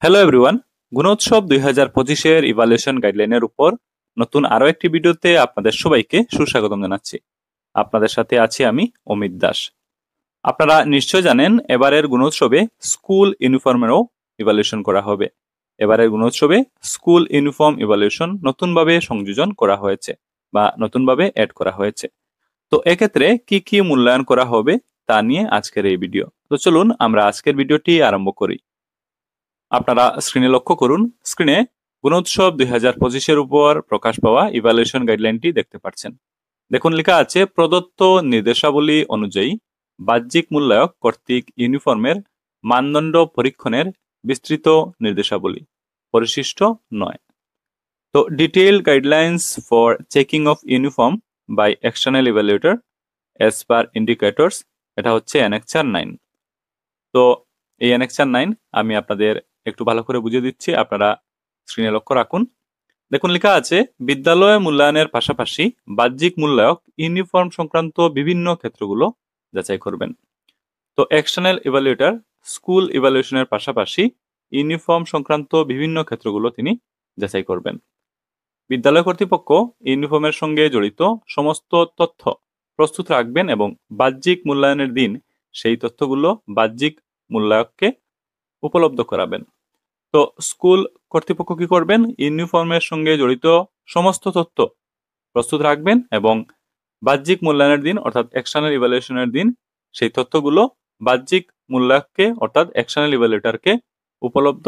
Hello everyone, Gunotsav 2025-এর evaluation গাইডলাইনের উপর নতুন আরো একটি ভিডিওতে আপনাদের সবাইকে সুস্বাগতম জানাচ্ছি। আপনাদের সাথে আছি আমি অমিত দাস। আপনারা নিশ্চয় জানেন এবারের গুণোৎসবে স্কুল ইউনিফর্মেরও ইভালুয়েশন করা হবে। এবারের গুণোৎসবে স্কুল ইউনিফর্ম ইভালুয়েশন নতুনভাবে সংযোজন করা হয়েছে বা নতুনভাবে অ্যাড করা হয়েছে। তো এক্ষেত্রে কি কি মূল্যায়ন করা হবে তা নিয়ে আজকের এই ভিডিও। তো চলুন আমরা আজকের ভিডিওটি আরম্ভ করি। আপনারা স্ক্রিনে লক্ষ্য করুন, স্ক্রিনে গুণোৎসব 2025-এর উপর প্রকাশ পাওয়া ইভালুয়েশন গাইডলাইনটি দেখতে পাচ্ছেন। দেখুন লেখা আছে, প্রদত্ত নির্দেশাবলী অনুযায়ী বাহ্যিক মূল্যায়ক কর্তৃক ইউনিফর্মের মানদণ্ড পরীক্ষণের বিস্তৃত নির্দেশাবলী পরিশিষ্ট নয়। তো detail guidelines for checking of uniform by external evaluator as per indicators, এটা হচ্ছে অ্যানেক্সার 9। তো এই অ্যানেক্সার 9 আমি আপনাদের একটু ভালো করে বুঝিয়ে দিচ্ছি, আপনারা স্ক্রিনে লক্ষ্য রাখুন। দেখুন লেখা আছে, বিদ্যালয় মূল্যায়নের পাশাপাশি বাহ্যিক মূল্যায়ক ইউনিফর্ম সংক্রান্ত বিভিন্ন ক্ষেত্রগুলো যাচাই করবেন। তো এক্সটার্নাল ইভ্যালুয়েটর স্কুল ইভ্যালুয়েশনের পাশাপাশি ইউনিফর্ম সংক্রান্ত বিভিন্ন ক্ষেত্রগুলো তিনি যাচাই করবেন। বিদ্যালয় কর্তৃপক্ষ ইউনিফর্মের সঙ্গে জড়িত সমস্ত তথ্য প্রস্তুত রাখবেন এবং বাহ্যিক মূল্যায়নের দিন সেই তথ্যগুলো বাহ্যিক মূল্যায়ককে উপলব্ধ করাবেন। তো স্কুল কর্তৃপক্ষ কি করবেন? ইউনিফর্মের সঙ্গে জড়িত সমস্ত তথ্য প্রস্তুত রাখবেন এবং বাহ্যিক মূল্যায়নের দিন অর্থাৎ এক্সটার্নাল ইভ্যালুয়েশনের দিন সেই তথ্যগুলো বাহ্যিক মূল্যায়ককে অর্থাৎ এক্সটার্নাল ইভ্যালুয়েটরকে উপলব্ধ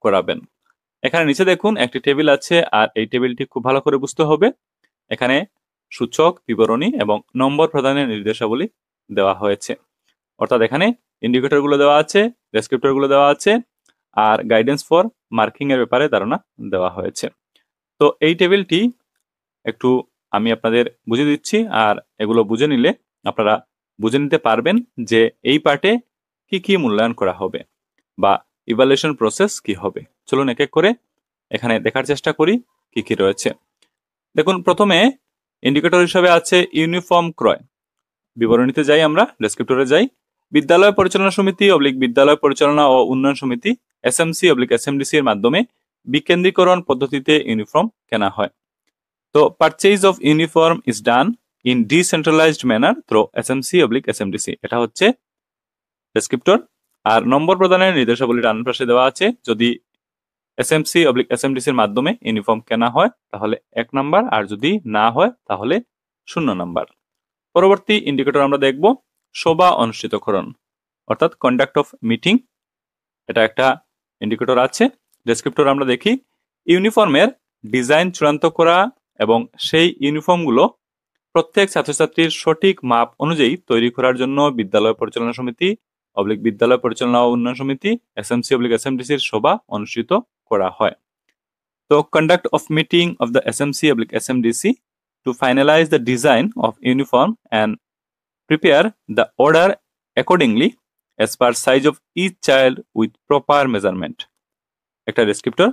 করাবেন। এখানে নিচে দেখুন একটি টেবিল আছে, আর এই টেবিলটি খুব ভালো করে বুঝতে হবে। এখানে সূচক, বিবরণী এবং নম্বর প্রদানের নির্দেশাবলী দেওয়া হয়েছে। অর্থাৎ এখানে ইন্ডিকেটরগুলো দেওয়া আছে, ডেসক্রিপ্টরগুলো দেওয়া আছে, আর গাইডেন্স ফর মার্কিং এর ব্যাপারে ধারণা দেওয়া হয়েছে। তো এই টেবিলটি একটু আমি আপনাদের বুঝিয়ে দিচ্ছি, আর এগুলো বুঝে নিলে আপনারা বুঝে নিতে পারবেন যে এই পার্টে কি কি মূল্যায়ন করা হবে বা ইভালুয়েশন প্রসেস কি হবে। চলুন এক এক করে এখানে দেখার চেষ্টা করি কি কি রয়েছে। দেখুন, প্রথমে ইন্ডিকেটর হিসাবে আছে ইউনিফর্ম ক্রয়। বিবরণীতে যাই, আমরা ডেসক্রিপ্টরে যাই। বিদ্যালয় পরিচালনা সমিতি বিদ্যালয় পরিচালনা ও উন্নয়ন সমিতি এসএমসি এসএমডিসি এর মাধ্যমে বিকেন্দ্রীকরণ পদ্ধতিতে ইউনিফর্ম কেনা হয়। তো purchase of uniform is done in decentralised manner through SMC SMDC, এটা হচ্ছে ডেসক্রিপ্টর। আর নম্বর প্রদানের নির্দেশাবলী ডান পাশে দেওয়া আছে। যদি এসএমসি এসএমডিসি এর মাধ্যমে ইউনিফর্ম কেনা হয় তাহলে 1 নাম্বার, আর যদি না হয় তাহলে 0 নাম্বার। পরবর্তী ইন্ডিকেটর আমরা দেখব সভা অনুষ্ঠিতকরণ অর্থাৎ কন্ডাক্ট অফ মিটিং, এটা একটা ইন্ডিকেটর আছে। ডেসক্রিপ্টর আমরা দেখি, ইউনিফর্মের ডিজাইন চূড়ান্ত করা এবং সেই ইউনিফর্মগুলো প্রত্যেক ছাত্রছাত্রীর সঠিক মাপ অনুযায়ী তৈরি করার জন্য বিদ্যালয় পরিচালনা সমিতি বিদ্যালয় পরিচালনা ও উন্নয়ন সমিতি এসএমসি এসএমডিসির সভা অনুষ্ঠিত করা হয়। তো conduct of meeting of the SMC SMDC to finalize the design of uniform and prepare the order accordingly as per size of each child with proper measurement, একটা ডেসক্রিপ্টর।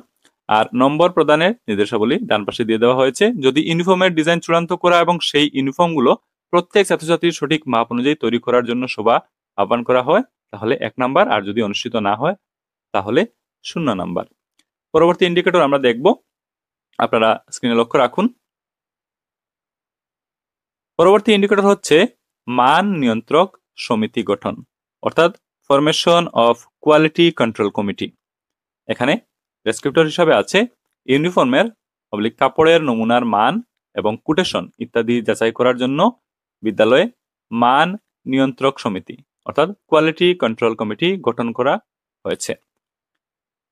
আর নম্বর প্রদানের নির্দেশাবলী ডান পাশে দিয়ে দেওয়া হয়েছে। যদি ইউনিফর্মের ডিজাইন চূড়ান্ত করা এবং সেই ইউনিফর্মগুলো প্রত্যেক ছাত্রছাত্রীর সঠিক মাপ অনুযায়ী তৈরি করার জন্য সভা আহ্বান করা হয় তাহলে 1 নাম্বার, আর যদি অনুষ্ঠিত না হয় তাহলে 0 নাম্বার। পরবর্তী ইন্ডিকেটর আমরা দেখব, আপনারা স্ক্রিনে লক্ষ্য রাখুন। পরবর্তী ইন্ডিকেটর হচ্ছে মান নিয়ন্ত্রক সমিতি গঠন অর্থাৎ formation of quality control committee. এখানে ডেসক্রিপ্টর হিসাবে আছে ইউনিফর্মের কাপড়ের নমুনার মান এবং কোটেশন ইত্যাদি যাচাই করার জন্য বিদ্যালয়ে মান নিয়ন্ত্রক সমিতি অর্থাৎ কোয়ালিটি কন্ট্রোল কমিটি গঠন করা হয়েছে।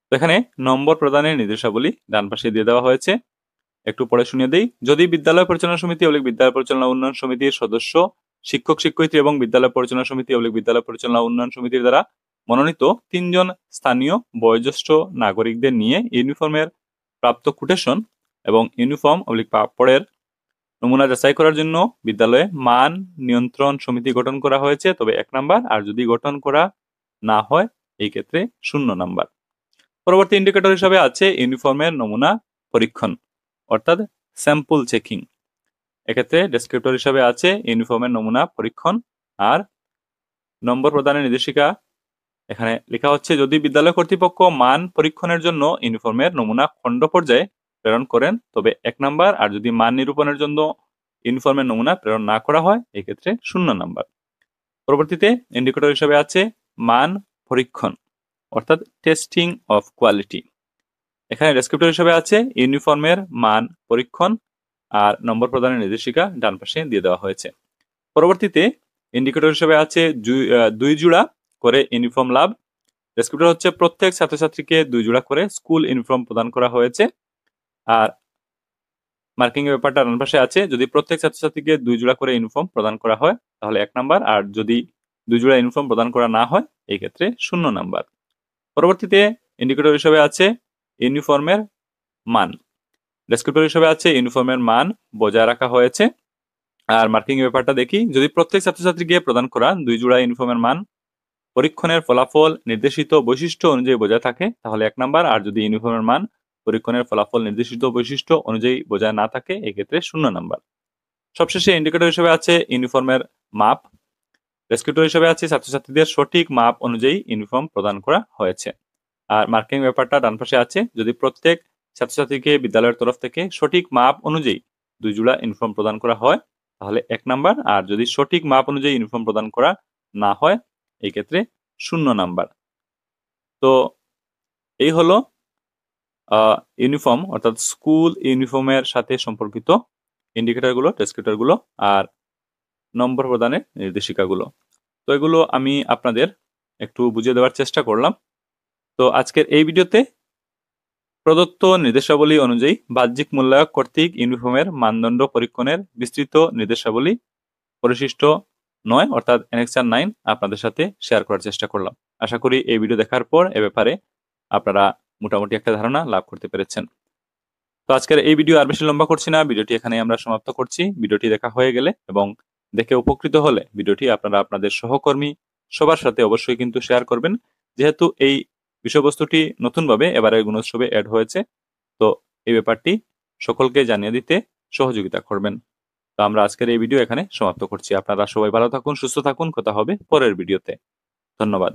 তো এখানে নম্বর প্রদানের নির্দেশাবলী ডান পাশে দিয়ে দেওয়া হয়েছে, একটু পরে শুনিয়ে দেই। যদি বিদ্যালয় পরিচালনা সমিতি বিদ্যালয় পরিচালনা উন্নয়ন সমিতির সদস্য, শিক্ষক শিক্ষয়িত্রী এবং বিদ্যালয় পরিচালনা সমিতি বিদ্যালয় পরিচালনা উন্নয়ন সমিতির দ্বারা মনোনীত 3 জন স্থানীয় বয়োজ্যেষ্ঠ নাগরিকদের নিয়ে ইউনিফর্মের প্রাপ্ত কোটেশন এবং ইউনিফর্ম কাপড়ের নমুনা যাচাই করার জন্য বিদ্যালয়ে মান নিয়ন্ত্রণ সমিতি গঠন করা হয়েছে, তবে 1 নাম্বার, আর যদি গঠন করা না হয় এই ক্ষেত্রে 0 নাম্বার। পরবর্তী ইন্ডিকেটর হিসাবে আছে ইউনিফর্মের নমুনা পরীক্ষণ অর্থাৎ স্যাম্পল চেকিং। এক্ষেত্রে ডেসক্রিপ্টর হিসাবে আছে ইউনিফর্মের নমুনা পরীক্ষণ, আর নম্বর প্রদানের নির্দেশিকা এখানে লেখা হচ্ছে যদি বিদ্যালয় কর্তৃপক্ষ মান পরীক্ষণের জন্য ইউনিফর্মের নমুনা খণ্ড পর্যায়ে প্রেরণ করেন তবে 1 নাম্বার, আর যদি মান নিরূপণের জন্য ইউনিফর্মের নমুনা প্রেরণ না করা হয় এই ক্ষেত্রে 0 নাম্বার। পরবর্তীতে ইন্ডিকেটর হিসেবে আছে মান পরীক্ষণ অর্থাৎ টেস্টিং অফ কোয়ালিটি। এখানে ডেসক্রিপ্টর হিসেবে আছে ইউনিফর্মের মান পরীক্ষণ, আর নম্বর প্রদানের নির্দেশিকা ডান পাশে দিয়ে দেওয়া হয়েছে। পরবর্তীতে ইন্ডিকেটর হিসেবে আছে 2 জোড়া করে ইউনিফর্ম লাভ। ডেসক্রিপ্টর হচ্ছে প্রত্যেক ছাত্রছাত্রীকে 2 জোড়া করে স্কুল ইউনিফর্ম প্রদান করা হয়েছে। আর মার্কিং এর ব্যাপারটা ডান পাশে আছে, যদি প্রত্যেক ছাত্রছাত্রীকে 2 জোড়া করে ইউনিফর্ম প্রদান করা হয় তাহলে 1 নাম্বার, আর যদি 2 জোড়া ইউনিফর্ম প্রদান করা না হয় এই ক্ষেত্রে 0 নাম্বার। পরবর্তীতে ইন্ডিকেটর হিসেবে আছে ইউনিফর্মের মান। ডেসক্রিপ্টর হিসেবে আছে ইউনিফর্মের মান বজায় রাখা হয়েছে। আর মার্কিং এর ব্যাপারটা দেখি, যদি প্রত্যেক ছাত্রছাত্রীকে প্রদান করা 2 জোড়া ইউনিফর্মের মান পরীক্ষণের ফলাফল নির্দেশিত বৈশিষ্ট্য অনুযায়ী বজায় থাকে তাহলে 1 নাম্বার, আর যদি ইউনিফর্মের মান পরীক্ষণের ফলাফল নির্দেশিত বৈশিষ্ট্য অনুযায়ী বজায় না থাকে এই ক্ষেত্রে 0 নাম্বার। সবশেষে ইন্ডিকেটর হিসেবে আছে ইউনিফর্মের মাপ। ডেসক্রিপ্টর হিসেবে আছে ছাত্রছাত্রীদের সঠিক মাপ অনুযায়ী ইউনিফর্ম প্রদান করা হয়েছে। আর মার্কিং ব্যাপারটা ডান পাশে আছে, যদি প্রত্যেক ছাত্রছাত্রীকে বিদ্যালয়ের তরফ থেকে সঠিক মাপ অনুযায়ী 2 জোড়া ইউনিফর্ম প্রদান করা হয় তাহলে 1 নাম্বার, আর যদি সঠিক মাপ অনুযায়ী ইউনিফর্ম প্রদান করা না হয় এই ক্ষেত্রে 0 নাম্বার। তো এই হলো ইউনিফর্ম অর্থাৎ স্কুল ইউনিফর্মের সাথে সম্পর্কিত ইন্ডিকেটরগুলো, ডেসক্রিপ্টরগুলো আর নম্বর প্রদানের নির্দেশিকাগুলো। তো এগুলো আমি আপনাদের একটু বুঝিয়ে দেওয়ার চেষ্টা করলাম। তো আজকের এই ভিডিওতে প্রদত্ত নির্দেশাবলী অনুযায়ী বাহ্যিক মূল্যায়ক কর্তৃক ইউনিফর্মের মানদণ্ড পরীক্ষণের বিস্তৃত নির্দেশাবলী পরিশিষ্ট 9 অর্থাৎ অ্যানেক্সার 9 আপনাদের সাথে শেয়ার করার চেষ্টা করলাম। আশা করি এই ভিডিও দেখার পর এ ব্যাপারে আপনারা মোটামুটি একটা ধারণা লাভ করতে পেরেছেন। তো আজকের এই ভিডিও আর বেশি লম্বা করছি না, ভিডিওটি এখানে আমরা সমাপ্ত করছি। ভিডিওটি দেখা হয়ে গেলে এবং দেখে উপকৃত হলে ভিডিওটি আপনারা আপনাদের সহকর্মী সবার সাথে অবশ্যই কিন্তু শেয়ার করবেন, যেহেতু এই বিষয়বস্তুটি নতুনভাবে এবারে গুণোৎসবে অ্যাড হয়েছে। তো এই ব্যাপারটি সকলকে জানিয়ে দিতে সহযোগিতা করবেন। তো আমরা আজকের এই ভিডিও এখানে সমাপ্ত করছি। আপনারা সবাই ভালো থাকুন, সুস্থ থাকুন, কথা হবে পরের ভিডিওতে। ধন্যবাদ।